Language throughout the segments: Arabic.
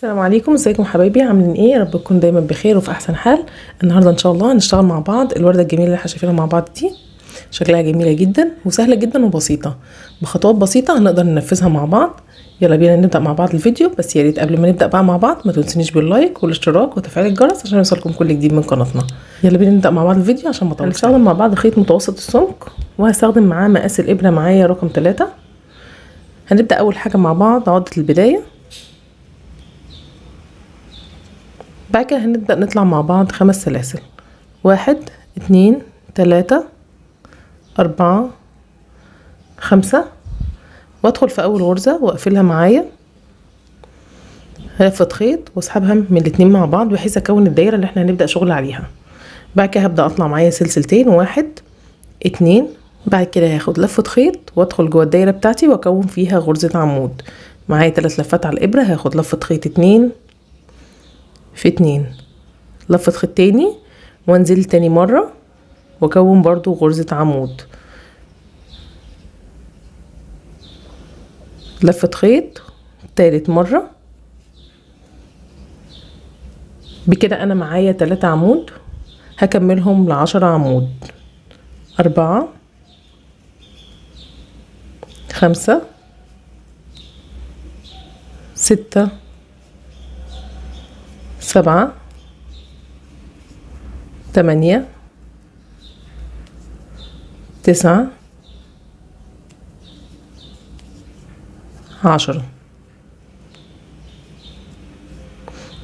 السلام عليكم، ازيكم حبايبي؟ عاملين ايه؟ يا رب تكونوا دايما بخير وفي احسن حال. النهارده ان شاء الله هنشتغل مع بعض الورده الجميله اللي احنا شايفينها مع بعض دي. شكلها جميله جدا وسهله جدا وبسيطه، بخطوات بسيطه هنقدر ننفذها مع بعض. يلا بينا نبدا مع بعض الفيديو. بس يا ريت قبل ما نبدا بقى مع بعض ما تنسونيش باللايك والاشتراك وتفعيل الجرس عشان يوصلكم كل جديد من قناتنا. يلا بينا نبدا مع بعض الفيديو عشان ما اطولش. هنستخدم مع بعض خيط متوسط السمك، وهستخدم معاه مقاس الابره معايا رقم 3. هنبدا اول حاجه مع بعض عقده البدايه. بعد كده هنبدأ نطلع مع بعض 5 سلاسل، 1 2 3 4 5، وادخل في اول غرزة واقفلها معايا، هلفت خيط واسحبها من الاتنين مع بعض بحيث اكون الدايرة اللي احنا هنبدأ شغل عليها. بعد كده هبدأ اطلع معايا سلسلتين، 1 2، بعد كده هاخد لفة خيط وادخل جوه الدايرة بتاعتي واكون فيها غرزة عمود. معايا 3 لفات على الابرة، هاخد لفة خيط 2 في 2، لفة خيط تاني وانزل تاني مرة واكون برضو غرزة عمود، لفة خيط تالت مرة. بكده انا معايا 3 عمود، هكملهم ل10 عمود، 4 5 6 7 8 9 10.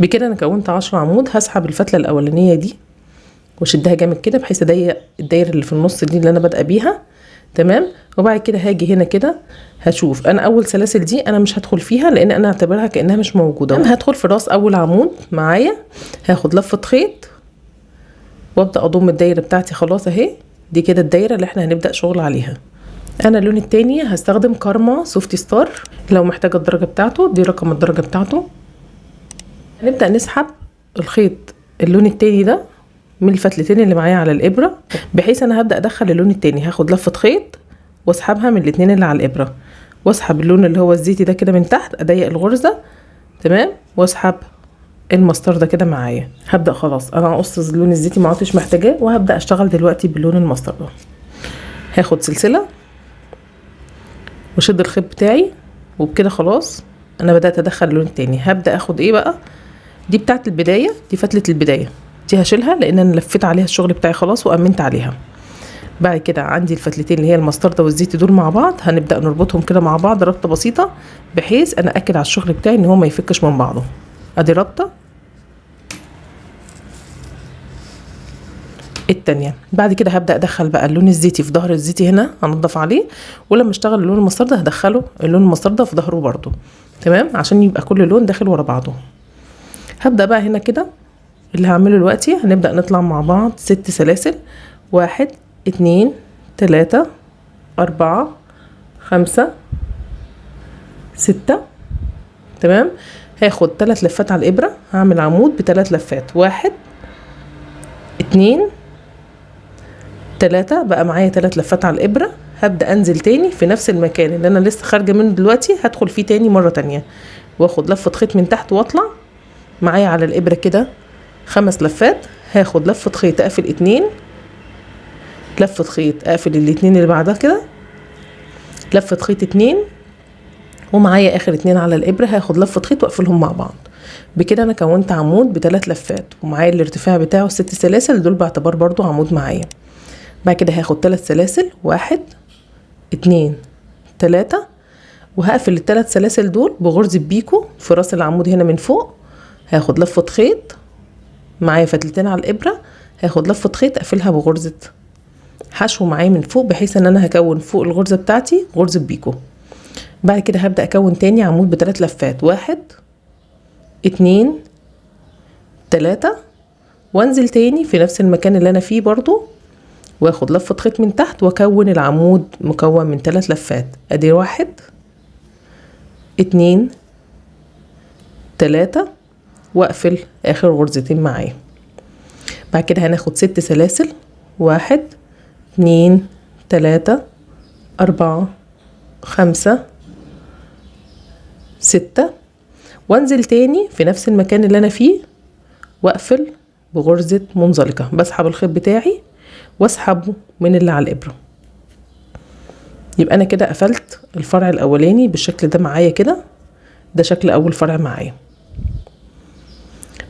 بكده انا كونت 10 عمود. هسحب الفتله الاولانيه دي واشدها جامد كده بحيث اضيق الدايره اللي في النص دي اللي انا بادئه بيها، تمام. وبعد كده هاجي هنا كده هشوف انا اول سلاسل دي انا مش هدخل فيها لان انا اعتبرها كانها مش موجوده. انا هدخل في راس اول عمود معايا، هاخد لفه خيط وابدا اضم الدايره بتاعتي. خلاص اهي، دي كده الدايره اللي احنا هنبدا شغل عليها. انا اللون التاني هستخدم كارما سوفتي ستار، لو محتاجه الدرجه بتاعته دي رقم الدرجه بتاعته. هنبدا نسحب الخيط اللون التاني ده من الفتلتين اللي معايا على الابره، بحيث انا هبدا ادخل اللون التاني. هاخد لفه خيط واسحبها من الاتنين اللي على الابره، واسحب اللون اللي هو الزيتي ده كده من تحت، اضيق الغرزه تمام، واسحب المسطر ده كده معايا. هبدا خلاص انا هقص اللون الزيتي ما عدتش محتاجاه، وهبدا اشتغل دلوقتي باللون المسطر ده. هاخد سلسله واشد الخيط بتاعي، وبكده خلاص انا بدات ادخل اللون التاني. هبدا اخد ايه بقى، دي بتاعت البدايه، دي فتله البدايه دي هشيلها لان انا لفيت عليها الشغل بتاعي خلاص وامنت عليها. بعد كده عندي الفتلتين اللي هي المسطره والزيتي دول مع بعض، هنبدا نربطهم كده مع بعض ربطه بسيطه بحيث انا اكد على الشغل بتاعي ان هو ما يفكش من بعضه. ادي ربطه التانية. بعد كده هبدا ادخل بقى اللون الزيتي في ظهر الزيتي هنا، هنضف عليه، ولما اشتغل اللون المسطر ده هدخله اللون المسطر ده في ظهره برضو، تمام، عشان يبقى كل لون داخل ورا بعضه. هبدا بقى هنا كده اللي هعمله دلوقتي، هنبدا نطلع مع بعض 6 سلاسل، 1 2 3 4 5 6، تمام. هاخد 3 لفات على الابره، هعمل عمود ب3 لفات، 1 2 3، بقى معايا 3 لفات على الابره. هبدا انزل تاني في نفس المكان اللي انا لسه خارجه منه دلوقتي، هدخل فيه تاني مره تانية، واخد لفه خيط من تحت واطلع معايا على الابره كده 5 لفات. هاخد لفه خيط اقفل 2، لفه خيط اقفل الاتنين اللي بعدها كده، لفه خيط 2، ومعايا اخر 2 على الابره هاخد لفه خيط واقفلهم مع بعض. بكده انا كونت عمود ب3 لفات، ومعايا الارتفاع بتاعه 6 سلاسل دول باعتبار برضو عمود معايا. بعد كده هاخد 3 سلاسل، 1 2 3، وهقفل ال3 سلاسل دول بغرزة بيكو في راس العمود هنا من فوق. هاخد لفة خيط، معايا فتلتين على الابرة، هاخد لفة خيط اقفلها بغرزة حشو معايا من فوق بحيث ان انا هكون فوق الغرزة بتاعتي غرزة بيكو. بعد كده هبدأ اكون تاني عمود ب3 لفات، 1 2 3، وانزل تاني في نفس المكان اللي انا فيه برضو، واخد لفة خيط من تحت واكون العمود مكون من 3 لفات. ادي 1 2 3، واقفل اخر غرزتين معايا. بعد كده هناخد 6 سلاسل، 1 2 3 4 5 6، وانزل تاني في نفس المكان اللي انا فيه واقفل بغرزة منزلقة. بسحب الخيط بتاعي واسحبه من اللي على الابرة. يبقى انا كده قفلت الفرع الاولاني بالشكل ده معايا كده. ده شكل اول فرع معايا.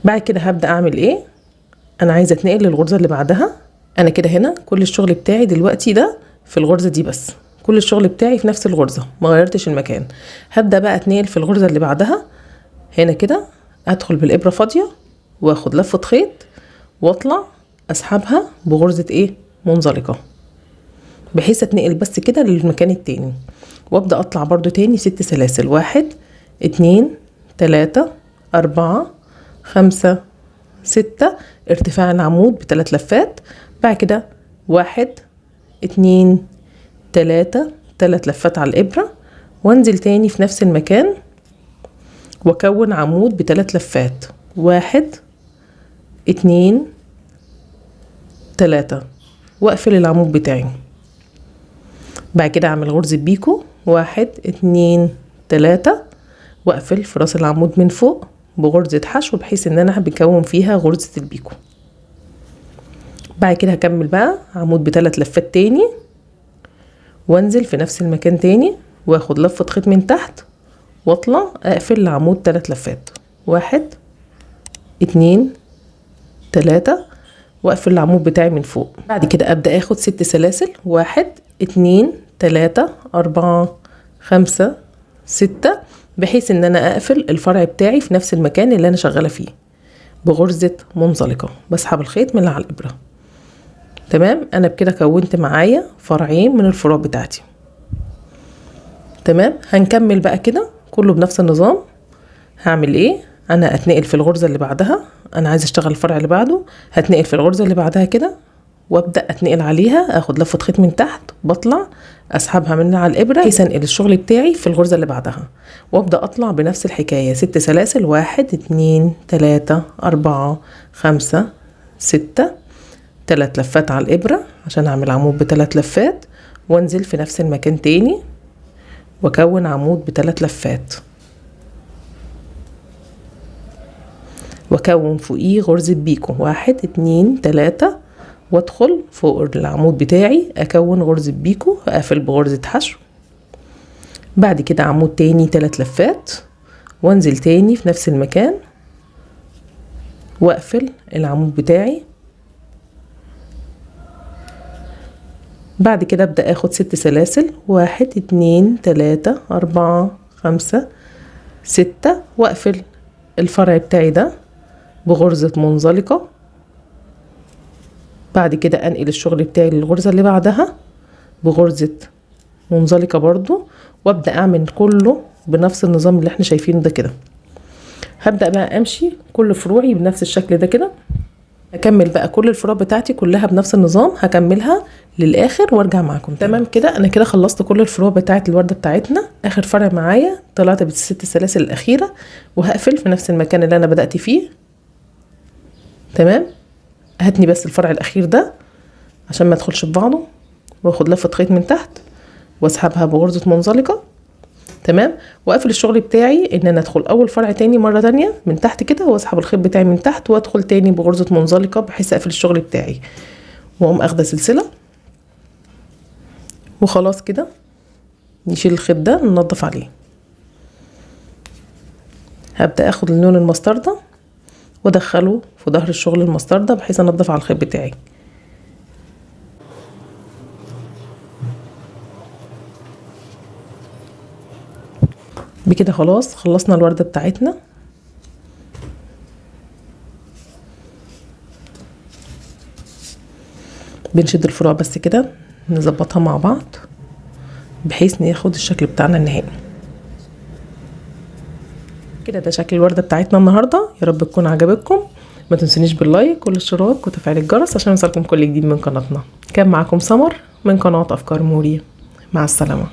بعد كده هبدأ اعمل ايه؟ انا عايزة اتنقل للغرزة اللي بعدها. انا كده هنا كل الشغل بتاعي دلوقتي ده في الغرزة دي بس، كل الشغل بتاعي في نفس الغرزة، ما غيرتش المكان. هبدأ بقى اتنقل في الغرزة اللي بعدها. هنا كده ادخل بالابرة فاضية واخد لفة خيط واطلع اسحبها بغرزة ايه؟ منزلقة، بحيث اتنقل بس كده للمكان التاني. وابدأ اطلع برضو تاني 6 سلاسل. 1 2 3 4 5 6 ارتفاع العمود ب3 لفات. بعد كده 1 2 3 3 لفات على الابرة، وانزل تاني في نفس المكان واكون عمود ب3 لفات. 1 2 3 واقفل العمود بتاعي. بعد كده اعمل غرزة بيكو 1 2 3 واقفل في راس العمود من فوق بغرزة حشو، بحيث ان انا بكون فيها غرزة البيكو. بعد كده هكمل بقى عمود ب3 لفات تاني، وانزل في نفس المكان تاني واخد لفة خيط من تحت واطلع اقفل العمود 3 لفات. 1 2 3 واقفل العمود بتاعي من فوق. بعد كده ابدأ اخد 6 سلاسل. 1 2 3 4 5 6 بحيث ان انا اقفل الفرع بتاعي في نفس المكان اللي انا شغالة فيه بغرزة منزلقة. بسحب الخيط من اللي على الابرة. تمام. انا بكده كونت معايا فرعين من الفروع بتاعتي. تمام. هنكمل بقى كده كله بنفس النظام. هعمل ايه؟ انا اتنقل في الغرزة اللي بعدها. انا عايزه اشتغل الفرع اللي بعده، هتنقل في الغرزة اللي بعدها كده وابدأ اتنقل عليها، اخد لفة خيط من تحت بطلع اسحبها من على الابرة بحيث انقل الشغل بتاعي في الغرزة اللي بعدها، وابدأ اطلع بنفس الحكاية 6 سلاسل. 1 2 3 4 5 6 3 لفات على الابرة عشان اعمل عمود ب3 لفات، وانزل في نفس المكان تاني واكون عمود ب3 لفات واكون فوقيه غرزة بيكو 1 2 3 وادخل فوق العمود بتاعي اكون غرزة بيكو اقفل بغرزة حشو. بعد كده عمود تاني 3 لفات وانزل تاني في نفس المكان واقفل العمود بتاعي. بعد كده ابدأ اخد 6 سلاسل. 1 2 3 4 5 6 واقفل الفرع بتاعي ده بغرزة منزلقة. بعد كده انقل الشغل بتاعي للغرزة اللي بعدها بغرزة منزلقة برضو، وابدأ اعمل كله بنفس النظام اللي احنا شايفينه ده كده. هبدأ بقى امشي كل فروعي بنفس الشكل ده كده. اكمل بقى كل الفروع بتاعتي كلها بنفس النظام، هكملها للاخر وارجع معاكم. تمام كده. انا كده خلصت كل الفروع بتاعت الوردة بتاعتنا. اخر فرع معايا طلعت ب6 سلاسل الاخيرة وهقفل في نفس المكان اللي انا بدأت فيه. تمام. هاتني بس الفرع الاخير ده عشان ما ادخلش في بعضه، واخد لفة خيط من تحت واسحبها بغرزة منزلقة. تمام. واقفل الشغل بتاعي ان انا ادخل اول فرع تاني مرة تانية من تحت كده، واسحب الخيط بتاعي من تحت وادخل تاني بغرزة منزلقة بحيث اقفل الشغل بتاعي، واقوم اخده سلسلة. وخلاص كده نشيل الخيط ده ننضف عليه. هبدأ اخد اللون المستردة وادخله في ظهر الشغل المستردة بحيث انضف على الخيط بتاعي. بكده خلاص خلصنا الوردة بتاعتنا. بنشد الفروع بس كده نظبطها مع بعض بحيث ناخد الشكل بتاعنا النهائي كده. ده شكل الوردة بتاعتنا النهاردة. يا رب تكون عجبتكم. ما تنسونيش باللايك والاشتراك وتفعيل الجرس عشان يوصلكم كل جديد من قناتنا. كان معاكم سمر من قناة افكار موري. مع السلامة.